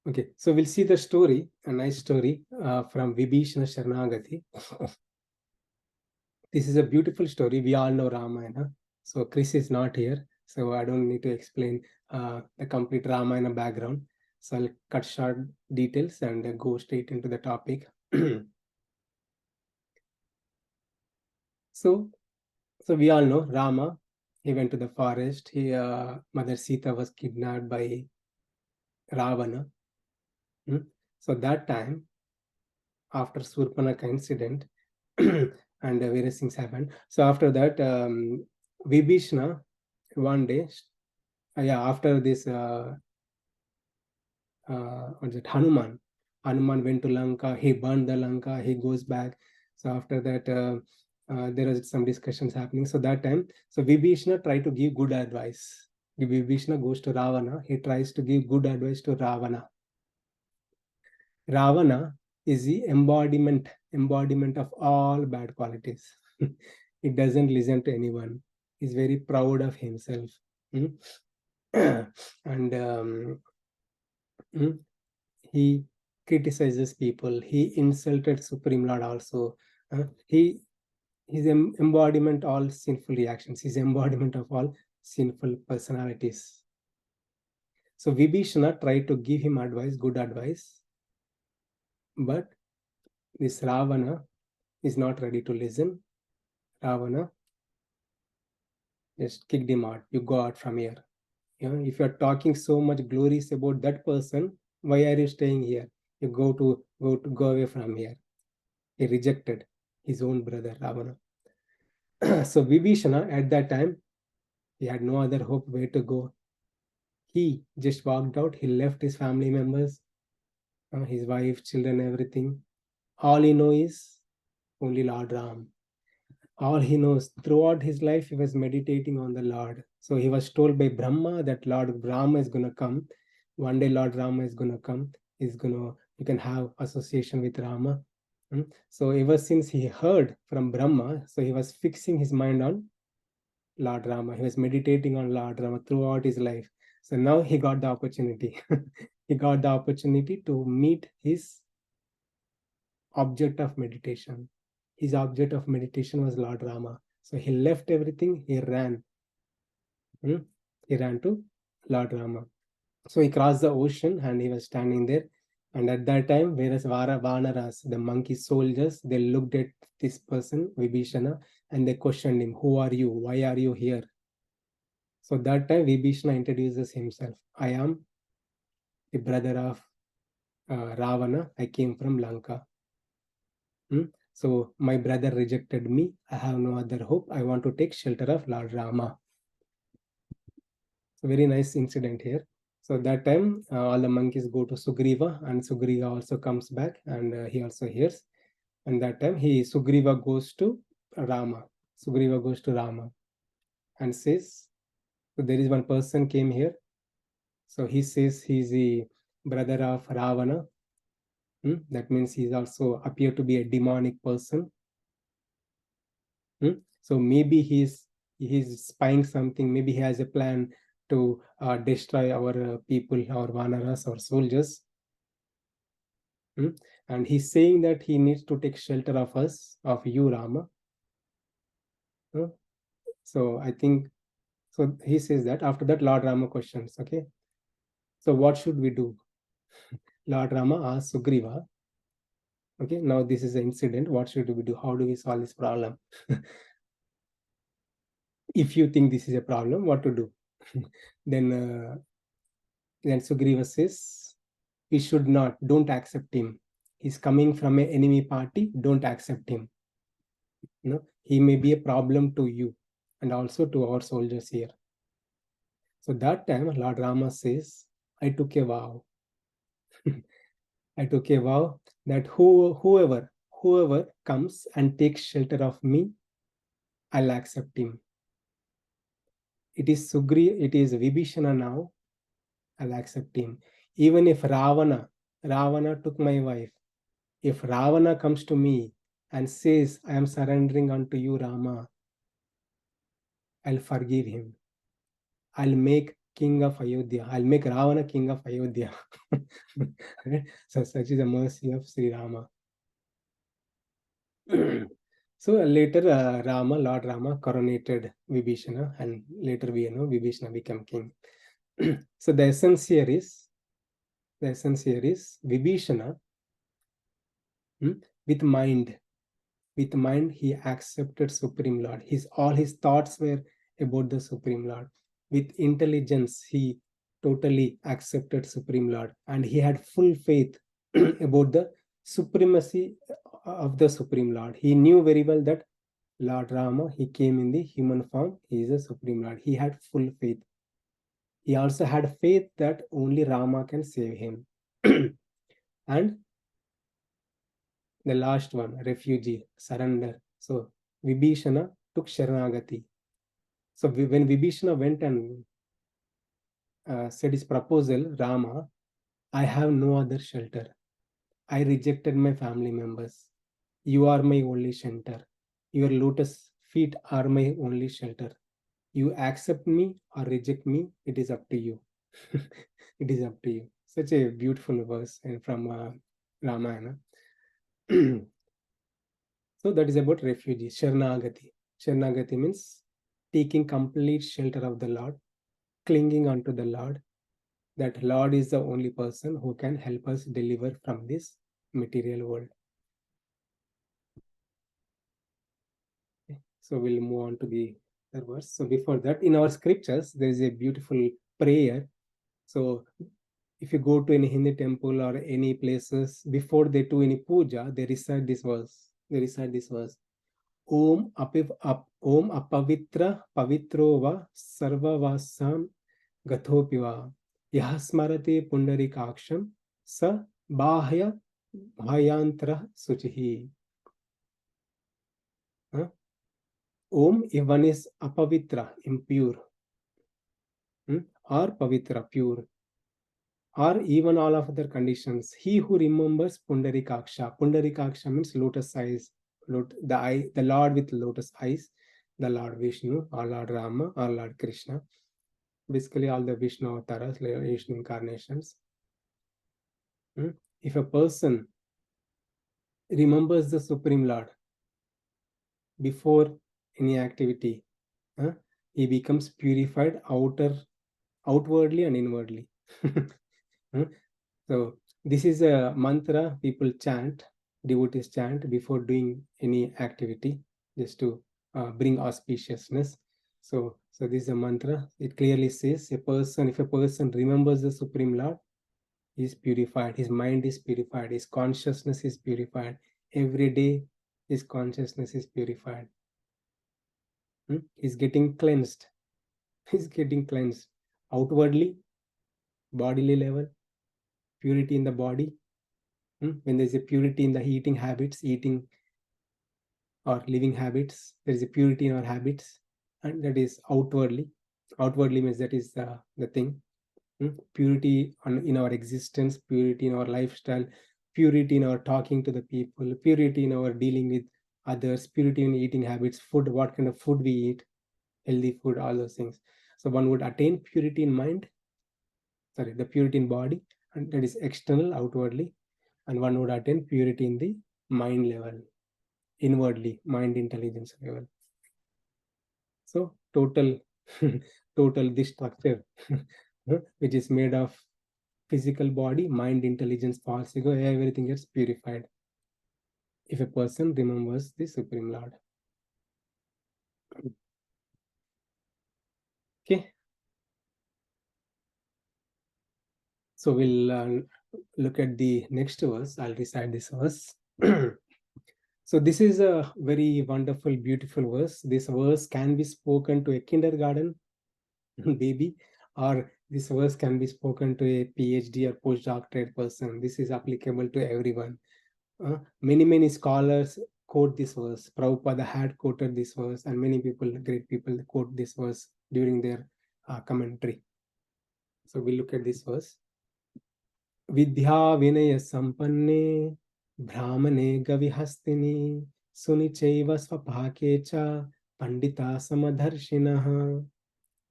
Okay, so we'll see the story, a nice story from Vibhishana Sharanagati. This is a beautiful story. We all know Ramayana. So Chris is not here, so I don't need to explain the complete Ramayana background. So I'll cut short details and go straight into the topic. So we all know Rama. He went to the forest. Mother Sita was kidnapped by Ravana. So that time, after Surpanaka incident, and various things happened. So after that, Vibhishana one day, after this, what's it, Hanuman went to Lanka. He burned the Lanka. He goes back. So after that, there was some discussions happening. So that time, so Vibhishana tried to give good advice. Vibhishana goes to Ravana. He tries to give good advice to Ravana. Ravana is the embodiment of all bad qualities. He doesn't listen to anyone. He's very proud of himself. And he criticizes people. He insulted Supreme Lord also. His embodiment all sinful reactions. His embodiment of all sinful personalities. So Vibhishana tried to give him advice, good advice, but this Ravana is not ready to listen. Ravana just kicked him out. You go out from here. If you're talking so much glories about that person, why are you staying here? You go away from here. He rejected his own brother Ravana. So Vibhishana at that time, he had no other hope where to go. He just walked out. He left his family members, his wife, children, everything. All he knows is only Lord Ram. All he knows, throughout his life, he was meditating on the Lord. So he was told by Brahma that Lord Rama is going to come. One day Lord Rama is going to come. You can have association with Rama. So ever since he heard from Brahma, so he was fixing his mind on Lord Rama. He was meditating on Lord Rama throughout his life. So now he got the opportunity. He got the opportunity to meet his object of meditation. His object of meditation was Lord Rama. So he left everything, he ran. He ran to Lord Rama. So he crossed the ocean and he was standing there. And at that time, whereas Vanaras, the monkey soldiers, they looked at this person, Vibhishana, and they questioned him, who are you? Why are you here? So that time, Vibhishana introduces himself. I am the brother of Ravana. I came from Lanka. So my brother rejected me. I have no other hope. I want to take shelter of Lord Rama. So very nice incident here. So that time, all the monkeys go to Sugriva, and Sugriva also comes back, and he also hears. And that time, Sugriva goes to Rama. Sugriva goes to Rama and says, so there is one person came here. So he says he's the brother of Ravana. That means he's also appear to be a demonic person. So maybe he's spying something. Maybe he has a plan to destroy our people, our Vanaras, our soldiers. And he's saying that he needs to take shelter of us, of you, Rama. So I think, so he says that. After that, Lord Rama questions, okay, so what should we do? Lord Rama asks Sugriva, okay, now this is an incident. What should we do? How do we solve this problem? If you think this is a problem, what to do? Then Sugriva says, we should not, don't accept him. He's coming from an enemy party, don't accept him. He may be a problem to you and also to our soldiers here. So that time, Lord Rama says, I took a vow. I took a vow that whoever comes and takes shelter of me, I'll accept him. It is Vibhishana now, I'll accept him. Even if Ravana took my wife, if Ravana comes to me and says, I am surrendering unto you, Rama, I'll forgive him. I'll make king of Ayodhya. I'll make Ravana king of Ayodhya. So such is the mercy of Sri Rama. So later Lord Rama coronated Vibhishana, and later we know Vibhishana became king. So the essence here is Vibhishana, with mind he accepted Supreme Lord. All his thoughts were about the Supreme Lord. With intelligence he totally accepted Supreme Lord, and he had full faith about the supremacy of the Supreme Lord. He knew very well that Lord Rama, he came in the human form, he is a Supreme Lord. He had full faith. He also had faith that only Rama can save him. And the last one, refugee, surrender. So Vibhishana took Sharanagati. So when Vibhishana went and said his proposal, Rama, I have no other shelter. I rejected my family members. You are my only shelter. Your lotus feet are my only shelter. You accept me or reject me, it is up to you. It is up to you. Such a beautiful verse from Ramayana. So that is about refugee, Sharanagati. Sharanagati means taking complete shelter of the Lord, clinging onto the Lord. That Lord is the only person who can help us deliver from this material world. Okay. So we'll move on to the third verse. So before that, in our scriptures, there is a beautiful prayer. So if you go to any Hindi temple or any places, before they do any puja, they recite this verse. Om apavitra pavitro va sarvavasam gathopiva yah smarate pundarikaksham sa bahya bhayantra suchihi. Om, if one is apavitra, impure, or pavitra, pure, or even all of other conditions, he who remembers Pundarikaksha. Pundarikaksha means lotus eyes, the Lord with lotus eyes, the Lord Vishnu, or Lord Rama, or Lord Krishna. Basically, all the Vishnu avatars, Vishnu incarnations. If a person remembers the Supreme Lord before any activity, he becomes purified outwardly and inwardly. So this is a mantra people chant, devotees chant before doing any activity, just to bring auspiciousness. So this is a mantra. It clearly says if a person remembers the Supreme Lord, he is purified, his mind is purified, his consciousness is purified. Every day his consciousness is purified. He's getting cleansed. He's getting cleansed outwardly, bodily level, purity in the body. When there's a purity in the eating habits, eating or living habits, there is a purity in our habits, and that is outwardly. Outwardly means that is the thing. Purity in our existence, purity in our lifestyle, purity in our talking to the people, purity in our dealing with others, purity in eating habits, food, what kind of food we eat, healthy food, all those things. So one would attain purity in mind, the purity in body, and that is external, outwardly, and one would attain purity in the mind level, inwardly, mind intelligence level. So total this structure which is made of physical body, mind, intelligence, false ego, everything gets purified if a person remembers the Supreme Lord. Okay. So we'll look at the next verse. I'll recite this verse. So this is a very wonderful, beautiful verse. This verse can be spoken to a kindergarten baby, or this verse can be spoken to a PhD or postdoctorate person. This is applicable to everyone. Many scholars quote this verse. Prabhupada had quoted this verse, and many people, great people, quote this verse during their commentary. So we look at this verse. Vidya vinaya sampanne brahmane gavihastiני सुनिचैव स्वपाके च Pandita Samadharshinaha.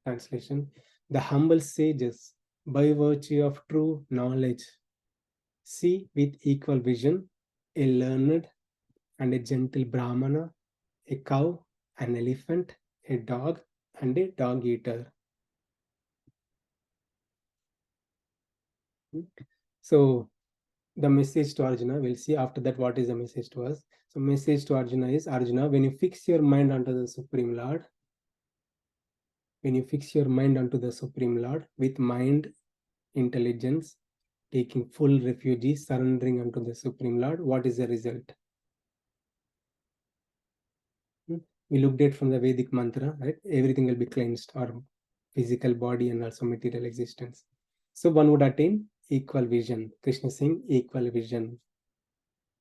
Translation: the humble sages, by virtue of true knowledge, see with equal vision a learned and a gentle Brahmana, a cow, an elephant, a dog, and a dog eater. So, the message to Arjuna, we'll see after that what is the message to us. So, message to Arjuna is, Arjuna, when you fix your mind onto the Supreme Lord, with mind, intelligence, taking full refuge, surrendering unto the Supreme Lord, what is the result? We looked at from the Vedic mantra, right? Everything will be cleansed, our physical body and also material existence. So one would attain equal vision. Krishna saying equal vision.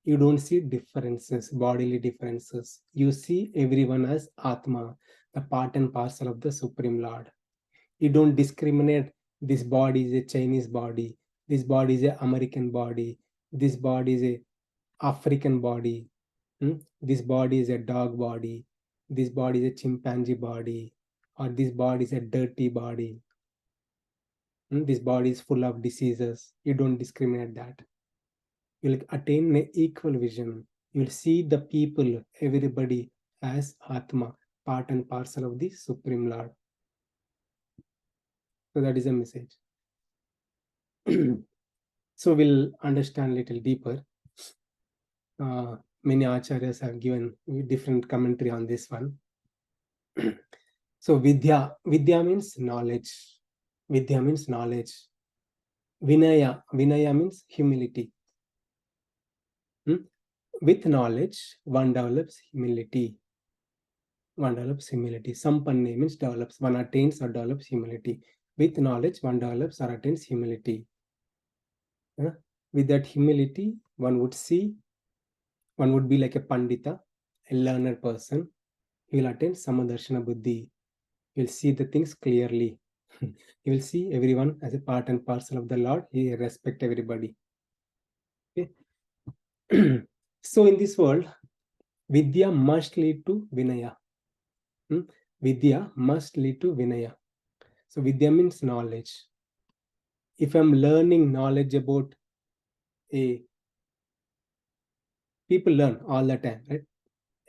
You don't see differences, bodily differences. You see everyone as Atma, the part and parcel of the Supreme Lord. You don't discriminate, this body is a Chinese body, this body is an American body, this body is a African body, this body is a dog body, this body is a chimpanzee body, or this body is a dirty body, this body is full of diseases. You don't discriminate that. You'll attain an equal vision. You'll see the people, everybody as Atma, part and parcel of the Supreme Lord. So that is a message. So we'll understand a little deeper. Many acharyas have given different commentary on this one. So Vidya means knowledge. Vidya means knowledge. Vinaya means humility. With knowledge, one develops humility. Sampanne means develops. One attains or develops humility. With knowledge, one develops or attains humility. With that humility, one would be like a pandita, a learned person. He will attain samadarshana buddhi. He will see the things clearly. He will see everyone as a part and parcel of the Lord. He will respect everybody. Okay. So in this world, Vidya must lead to Vinaya. Vidya must lead to Vinaya. So Vidya means knowledge. If I'm learning knowledge about people learn all the time, right?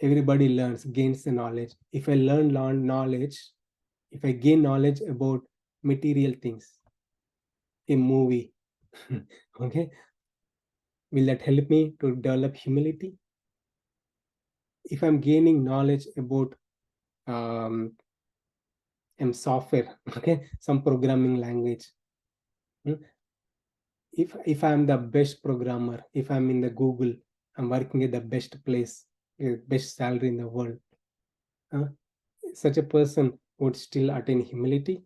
Everybody learns, gains the knowledge. If I learn knowledge, if I gain knowledge about material things, a movie, okay, will that help me to develop humility? If I'm gaining knowledge about software, okay, some programming language, if I'm the best programmer, if I'm in the Google, I'm working at the best place, best salary in the world, such a person would still attain humility?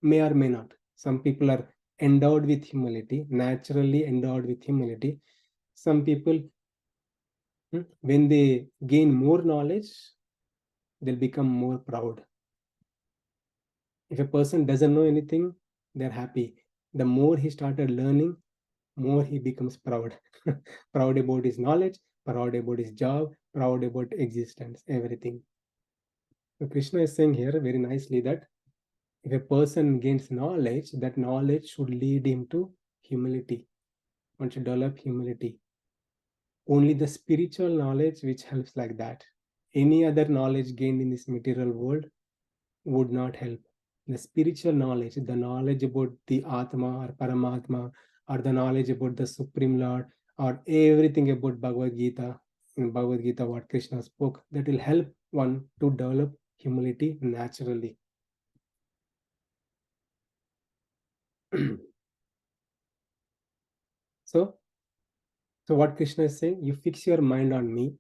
May or may not. Some people are endowed with humility, naturally endowed with humility. Some people, when they gain more knowledge, they'll become more proud. If a person doesn't know anything, they're happy. The more he started learning, more he becomes proud. Proud about his knowledge, proud about his job, proud about existence, everything. So Krishna is saying here very nicely that if a person gains knowledge, that knowledge should lead him to humility. One should develop humility. Only the spiritual knowledge which helps like that. Any other knowledge gained in this material world would not help. The spiritual knowledge, the knowledge about the Atma or Paramatma, or the knowledge about the Supreme Lord, or everything about Bhagavad Gita, in Bhagavad Gita, what Krishna spoke, that will help one to develop humility naturally. So what Krishna is saying, you fix your mind on me.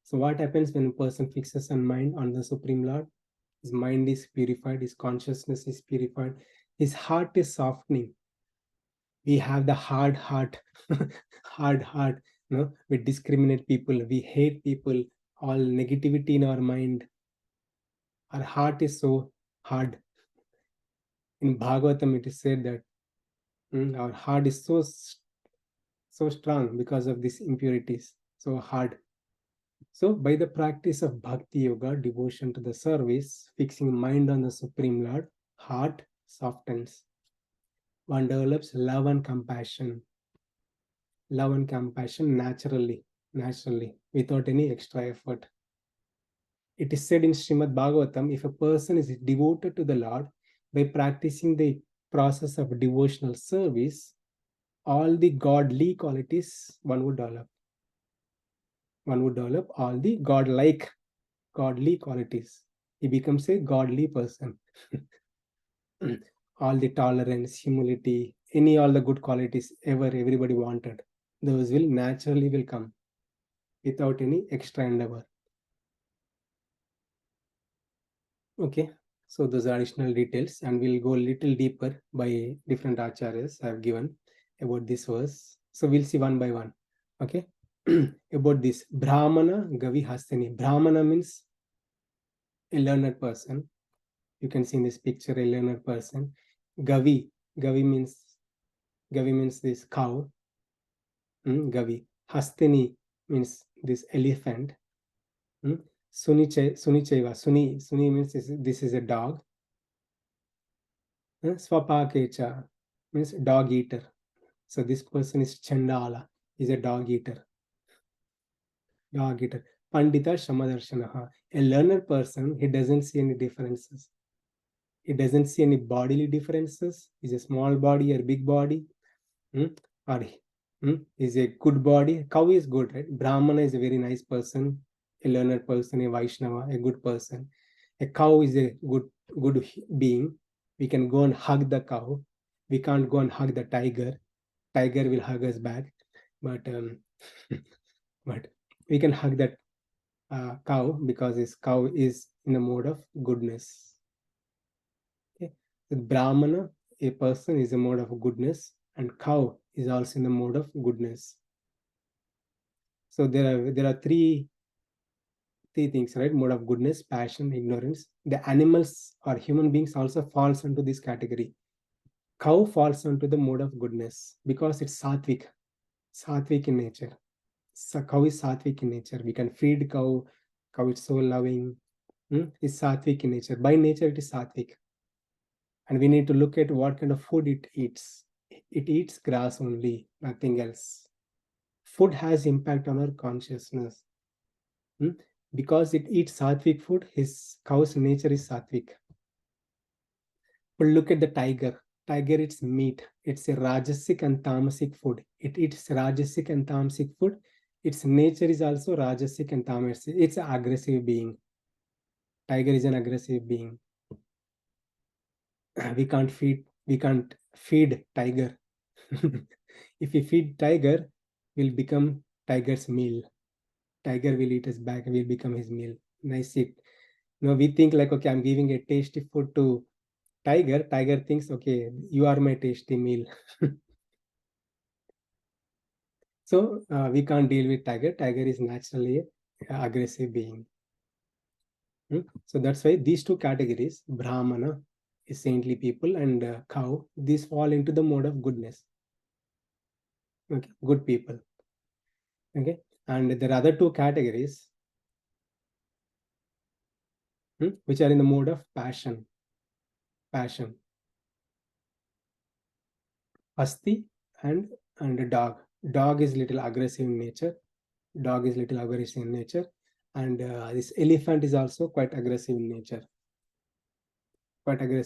So what happens when a person fixes a mind on the Supreme Lord? His mind is purified, his consciousness is purified, his heart is softening. We have the hard heart, hard heart. We discriminate people, we hate people, all negativity in our mind. Our heart is so hard. In Bhagavatam, it is said that our heart is so strong because of these impurities, so hard. So by the practice of bhakti yoga, devotion to the service, fixing mind on the Supreme Lord, heart softens. One develops love and compassion. Love and compassion naturally, without any extra effort. It is said in Srimad Bhagavatam, if a person is devoted to the Lord, by practicing the process of devotional service, all the godly qualities one would develop. One would develop all the godlike, godly qualities. He becomes a godly person. All the tolerance, humility, all the good qualities everybody wanted, those will naturally will come without any extra endeavor. Okay, so those are additional details, and we'll go a little deeper by different acharyas I have given about this verse. So we'll see one by one. Okay, about this Brahmana Gavi Hastani. Brahmana means a learned person. You can see in this picture a learned person. Gavi means this cow. Gavi. Hastini means this elephant. Sunicheva. Suni means this is a dog. Swapakecha means dog eater. So this person is Chandala, is a dog eater. Dog eater. Pandita Shamadarshanaha. A learned person, he doesn't see any differences. He doesn't see any bodily differences. Is a small body or big body. Or is a good body. Cow is good, right? Brahmana is a very nice person, a learned person, a Vaishnava, a good person. A cow is a good being. We can go and hug the cow. We can't go and hug the tiger. Tiger will hug us back, but but we can hug that cow because this cow is in a mode of goodness. Okay, with Brahmana, a person is a mode of goodness, and cow is also in the mode of goodness. So there are three things, right? Mode of goodness, passion, ignorance. The animals or human beings also falls into this category. Cow falls into the mode of goodness because it's sattvic in nature. So cow is sattvic in nature. We can feed cow. Cow is so loving. It's sattvic in nature. By nature, it is sattvic. And we need to look at what kind of food it eats. It eats grass only, nothing else. Food has impact on our consciousness. Because it eats sattvic food, his cow's nature is sattvic. But look at the tiger. Tiger eats meat. It's a rajasic and tamasic food. It eats rajasic and tamasic food. Its nature is also rajasic and tamasic. It's an aggressive being. Tiger is an aggressive being. We can't feed tiger. If we feed tiger, we'll become tiger's meal. Tiger will eat us back and we'll become his meal. Nice it. We think like, okay, I'm giving a tasty food to tiger. Tiger thinks, okay, you are my tasty meal. So we can't deal with tiger. Tiger is naturally an aggressive being. So that's why these two categories, Brahmana, is saintly people, and cow, these fall into the mode of goodness. Okay, good people. Okay, and there are other two categories which are in the mode of passion. Asti and a dog. Dog is little aggressive in nature. And this elephant is also quite aggressive in nature. Okay,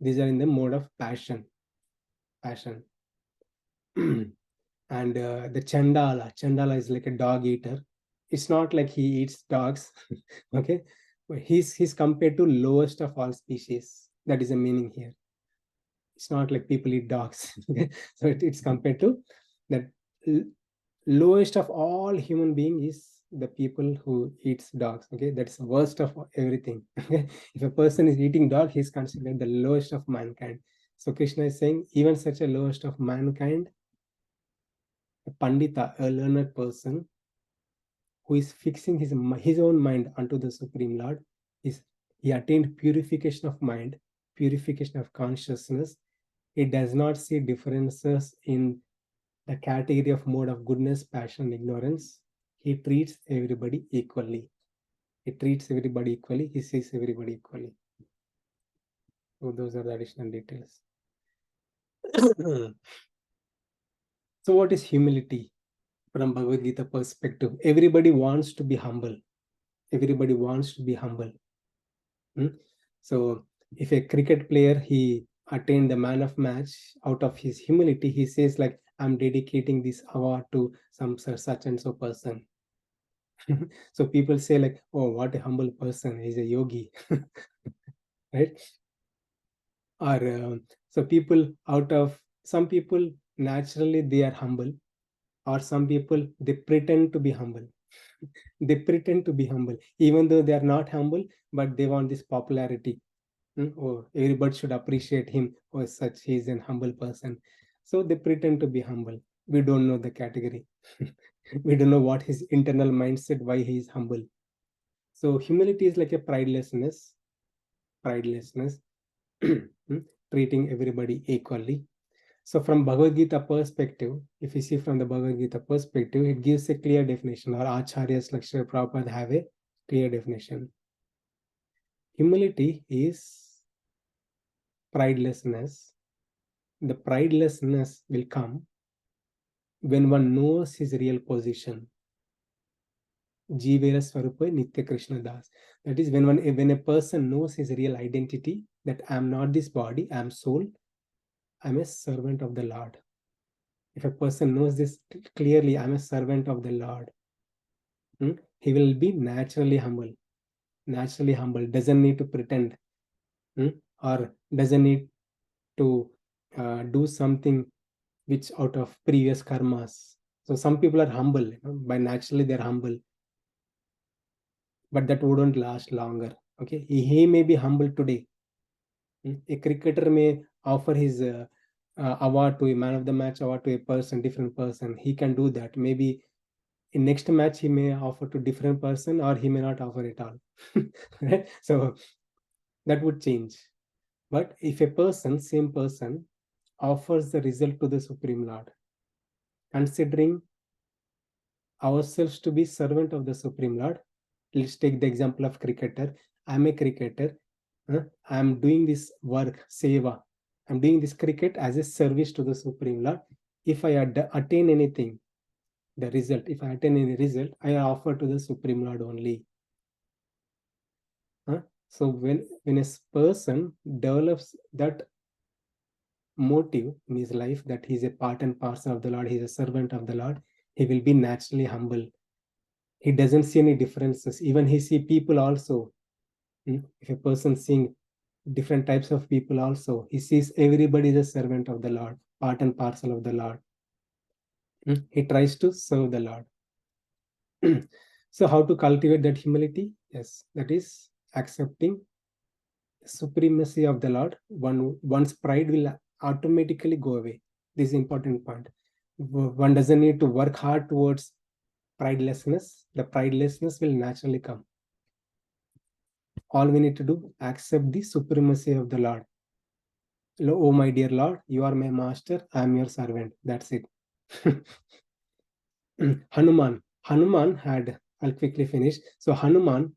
these are in the mode of passion. And the Chandala is like a dog eater. It's not like he eats dogs. Okay, but he's compared to lowest of all species. That is the meaning here. It's not like people eat dogs. So it's compared to that lowest of all human being is the people who eats dogs. Okay, that's the worst of everything. If a person is eating dog, he's considered the lowest of mankind. So Krishna is saying even such a lowest of mankind, a pandita, a learned person who is fixing his own mind unto the Supreme Lord, he attained purification of mind, purification of consciousness. He does not see differences in the category of mode of goodness, passion, ignorance. he treats everybody equally. He treats everybody equally. He sees everybody equally. So those are the additional details. So what is humility from Bhagavad Gita perspective? Everybody wants to be humble. Everybody wants to be humble. So if a cricket player, he attained the man of match, out of his humility, he says like, I'm dedicating this award to some such and so person. So people say like, oh, what a humble person, he's a yogi. Right? Or so people, out of some people naturally they are humble, or some people they pretend to be humble. They pretend to be humble even though they are not humble, but they want this popularity. Oh, everybody should appreciate him. Oh, such he is an humble person. So they pretend to be humble. We don't know the category. We don't know what his internal mindset, why he is humble. So humility is like a pridelessness, pridelessness, treating everybody equally. So from Bhagavad Gita perspective, if you see from the Bhagavad Gita perspective, it gives a clear definition, or Acharyas like Srila Prabhupada have a clear definition. Humility is pridelessness. The pridelessness will come when one knows his real position. Jivera Swarupa Nitya Krishna Das. That is when a person knows his real identity, that I am not this body, I am soul, I am a servant of the Lord. If a person knows this clearly, I am a servant of the Lord, he will be naturally humble. Naturally humble, doesn't need to pretend, or doesn't need to do something which out of previous karmas. So some people are humble, by naturally they're humble, but that wouldn't last longer. Okay, he may be humble today. A cricketer may offer his award to a man of the match award to a person, different person. He can do that. Maybe in next match he may offer to different person, or he may not offer at all. Right? So that would change. But if a person, same person, offers the result to the Supreme Lord, considering ourselves to be servant of the Supreme Lord. Let's take the example of cricketer. I'm a cricketer. I'm doing this work, seva. I'm doing this cricket as a service to the Supreme Lord. If I attain anything, the result, if I attain any result, I offer to the Supreme Lord only. So when a person develops that motive in his life, that he's a part and parcel of the Lord, he's a servant of the Lord, he will be naturally humble. He doesn't see any differences. Even he see people also. If a person seeing different types of people also, he sees everybody is a servant of the Lord, part and parcel of the Lord. He tries to serve the Lord. So how to cultivate that humility? Yes, that is accepting the supremacy of the Lord. One's pride will automatically go away. This is important point. One doesn't need to work hard towards pridelessness. The pridelessness will naturally come. All we need to do, accept the supremacy of the Lord. Oh my dear Lord, you are my master, I am your servant. That's it. Hanuman had, I'll quickly finish. So Hanuman,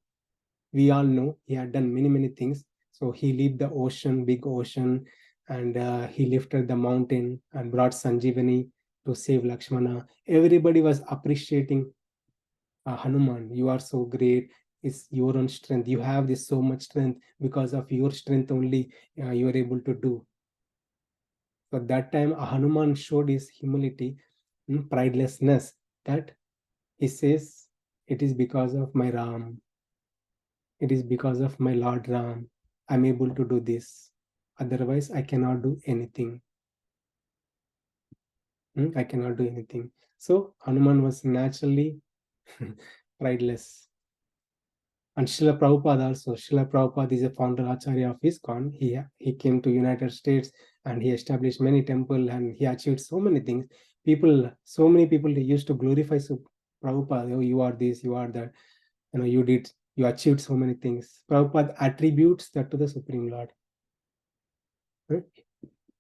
we all know he had done many things. So he left the ocean, big ocean, and he lifted the mountain and brought Sanjeevani to save Lakshmana. Everybody was appreciating Hanuman. You are so great. It's your own strength. You have this so much strength. Because of your strength only, you are able to do. So that time Hanuman showed his humility, pridelessness, that he says, it is because of my Ram. It is because of my Lord Ram. I'm able to do this. Otherwise, I cannot do anything. I cannot do anything. So Hanuman was naturally prideless. And Srila Prabhupada also. Srila Prabhupada is a founder Acharya of ISKCON. He came to United States and he established many temples and he achieved so many things. So many people used to glorify Prabhupada. Oh, you are this, you are that. You achieved so many things. Prabhupada attributes that to the Supreme Lord.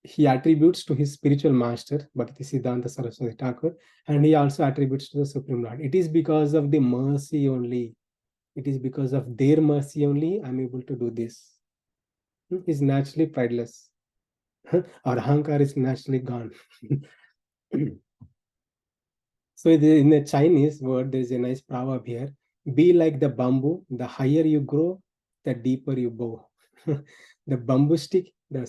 he attributes to his spiritual master, Bhaktisiddhanta Saraswati Thakur, and he also attributes to the Supreme Lord. It is because of the mercy only. It is because of their mercy only I'm able to do this. He's naturally prideless. Our ahankar is naturally gone. So in the Chinese word, there is a nice proverb here. Be like the bamboo, the higher you grow, the deeper you bow. The bamboo stick, the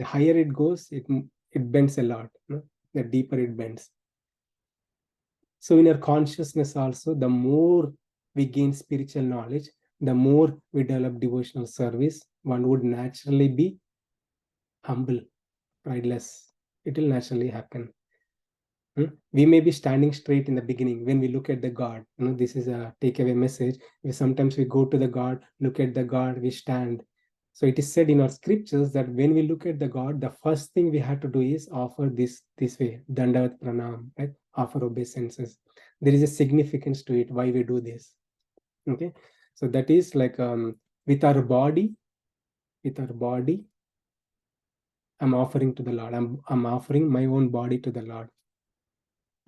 higher it goes, it bends a lot. No? The deeper it bends. So in our consciousness also, the more we gain spiritual knowledge, the more we develop devotional service, one would naturally be humble, prideless. It will naturally happen. We may be standing straight in the beginning when we look at the God. This is a takeaway message. Sometimes we go to the God, look at the God, we stand. So it is said in our scriptures that when we look at the God, the first thing we have to do is offer this way, Dandavat Pranam, right? Offer obeisances. There is a significance to it, why we do this. Okay, so that is like with our body, I'm offering to the Lord. I'm offering my own body to the Lord.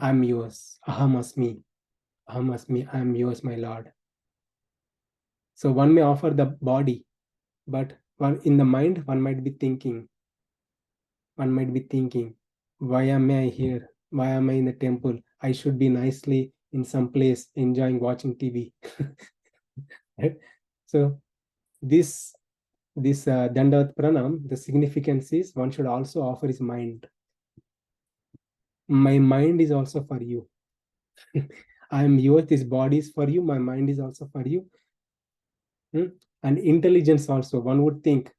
I'm yours. Aham asmi. Aham asmi. I'm yours, my Lord. So one may offer the body, but in the mind, one might be thinking, why am I here? Why am I in the temple? I should be nicely in some place enjoying watching TV. Right? So this Dandavat Pranam, the significance is one should also offer his mind. My mind is also for you. I am yours, this body is for you, my mind is also for you. And intelligence also, one would think,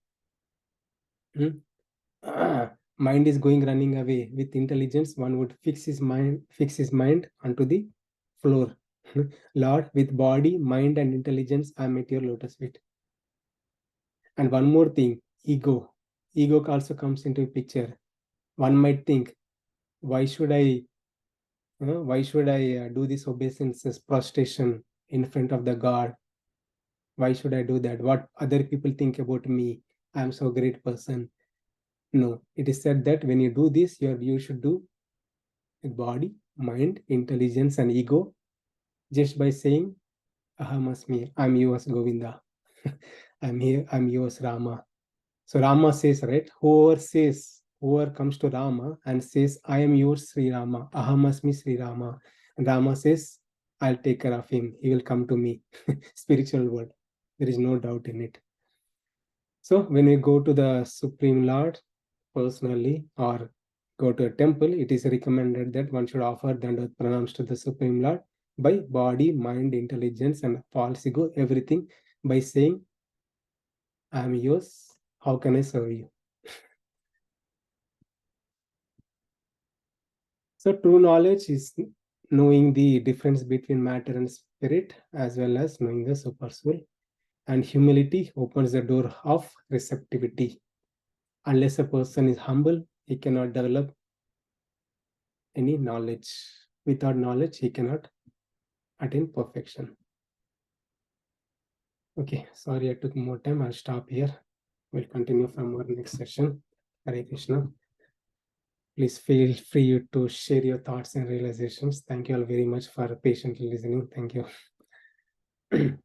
mind is running away. With intelligence, one would fix his mind onto the floor. Lord, with body, mind, and intelligence, I am at your lotus feet. And one more thing, ego also comes into picture. One might think, why should I do this obeisances, prostration in front of the God? Why should I do that? What other people think about me? I am so great person. No, it is said that when you do this, you should do with body, mind, intelligence, and ego, just by saying, Aham asmi, I'm yours, Govinda. I'm here, I'm yours, Rama. So Rama says, right? Whoever comes to Rama and says, I am yours, Sri Rama, Aham asmi, Sri Rama. And Rama says, I'll take care of him. He will come to me. Spiritual word. There is no doubt in it. So when we go to the Supreme Lord personally or go to a temple, it is recommended that one should offer Dandavat Pranams to the Supreme Lord by body, mind, intelligence, and false ego, everything, by saying, I am yours, how can I serve you? So true knowledge is knowing the difference between matter and spirit, as well as knowing the super soul. And humility opens the door of receptivity. Unless a person is humble, he cannot develop any knowledge. Without knowledge, he cannot attain perfection. Okay, sorry I took more time. I'll stop here. We'll continue from our next session. Hare Krishna. Please feel free to share your thoughts and realizations. Thank you all very much for patiently listening. Thank you.